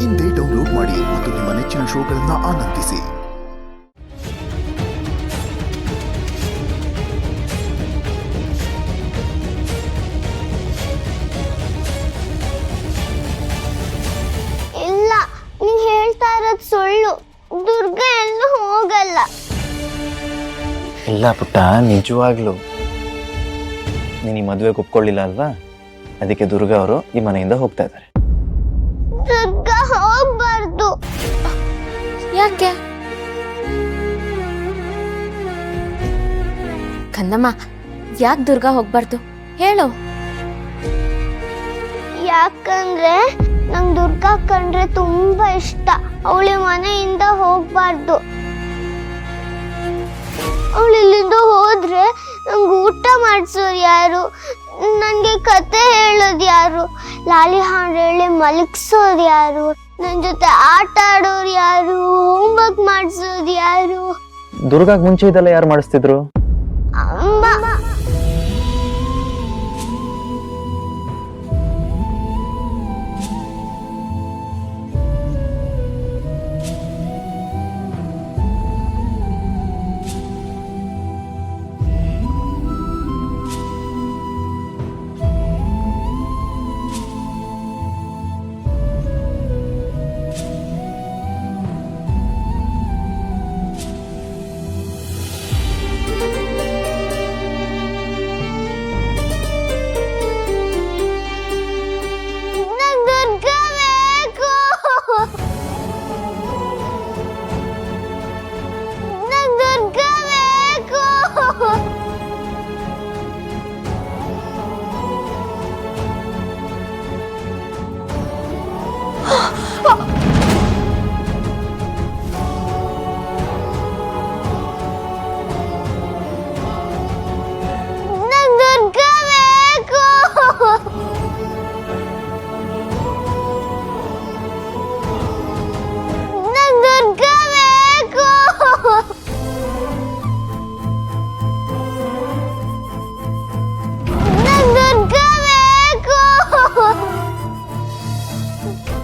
ಇಂದೇ ಡೌನ್ಲೋಡ್ ಮಾಡಿ ಮತ್ತು ನಿಮ್ಮ ನೆಚ್ಚಿನ ಶೋಗಳನ್ನು ಆನಂದಿಸಿ. ಇಲ್ಲ, ನೀ ಹೇಳ್ತಾ ಇರೋದು ಸುಳ್ಳು. ದುರ್ಗಾ ಎಲ್ಲೂ ಹೋಗಲ್ಲ. ಇಲ್ಲ ಪುಟ್ಟ, ನಿಜವಾಗ್ಲು ನೀನು ಈ ಮದುವೆಗೆ ಒಪ್ಕೊಳ್ಳಿಲ್ಲ ಅಲ್ವಾ? ಅದಕ್ಕೆ ದುರ್ಗಾ ಅವರು ಈ ಮನೆಯಿಂದ ಹೋಗ್ತಾ ಇದ್ದಾರೆ. ದುರ್ಗಾ ಹೋಗ್ಬಾರ್ದು. ಯಾಕೆ ಕಂದಮ್ಮ, ಯಾಕೆ ದುರ್ಗಾ ಹೋಗ್ಬಾರ್ದು ಹೇಳು? ಯಾಕಂದ್ರೆ ನಂಗೆ ದುರ್ಗಾ ಕಂಡ್ರೆ ತುಂಬಾ ಇಷ್ಟ. ಅವಳಿ ಮನೆಯಿಂದ ಹೋಗ್ಬಾರ್ದು. ಅವಳು ಇಲ್ಲಿಂದ ಹೋದ್ರೆ ನಂಗೆ ಊಟ ಮಾಡಿಸೋರು ಯಾರು? ನನಗೆ ಕತೆ ಹೇಳೋದು ಯಾರು? ಲಾಲಿ ಹಾಡು ಹೇಳಿ ಮಲಗಿಸೋರು ಯಾರು? ನನ್ನ ಜೊತೆ ಆಟ ಆಡೋರು ಯಾರು? ಹೋಮ್ವರ್ಕ್ ಮಾಡಿಸೋದು ಯಾರು? ದುರ್ಗಾಗ್ ಮುಂಚೆ ಇದೆಲ್ಲ ಯಾರು ಮಾಡಿಸ್ತಿದ್ರು? ಅಮ್ಮ.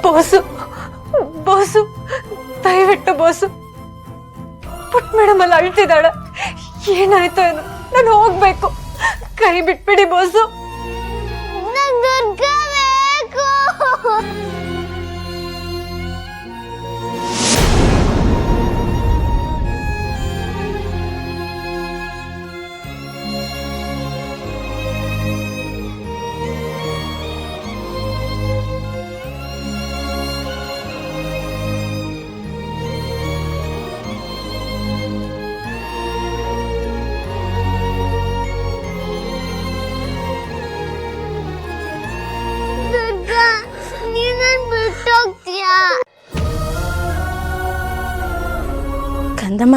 ಬೋಸು ಬೋಸು, ದಯವಿಟ್ಟು ಬೋಸು. ಪುಟ್ ಮೇಡಮ್ ಅಲ್ಲಿ ಅಳ್ತಿದ್ದಾಳ. ಏನಾಯ್ತು ಏನು? ನಾನು ಹೋಗ್ಬೇಕು. ಕೈ ಬಿಟ್ಬಿಡಿ ಬೋಸು. ಕಂದಮ್ಮ,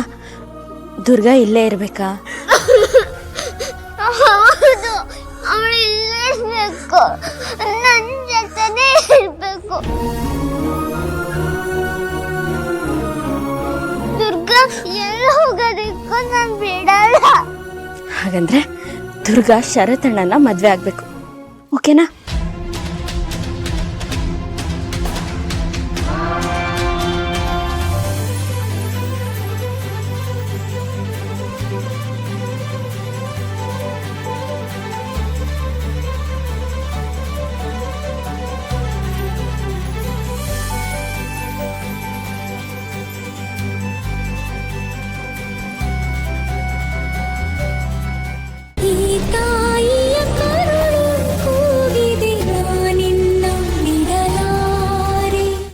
ದುರ್ಗಾ ಇಲ್ಲೇ ಇರ್ಬೇಕಾ? ಹೌದು, ಅವಳು ಇಲ್ಲೇ ಇರ್ಬೇಕು. ನನ್ನ ಜೊತೆನೇ ಇರ್ಬೇಕು. ದುರ್ಗಾ ಎಲ್ಲ ಹೋಗೋದಕ್ಕೂ ನಾನು ಬಿಡಲ್ಲ. ಹಾಗಂದ್ರೆ ದುರ್ಗಾ ಶರತಣ್ಣನ ಮದ್ವೆ ಆಗ್ಬೇಕು, ಓಕೆನಾ?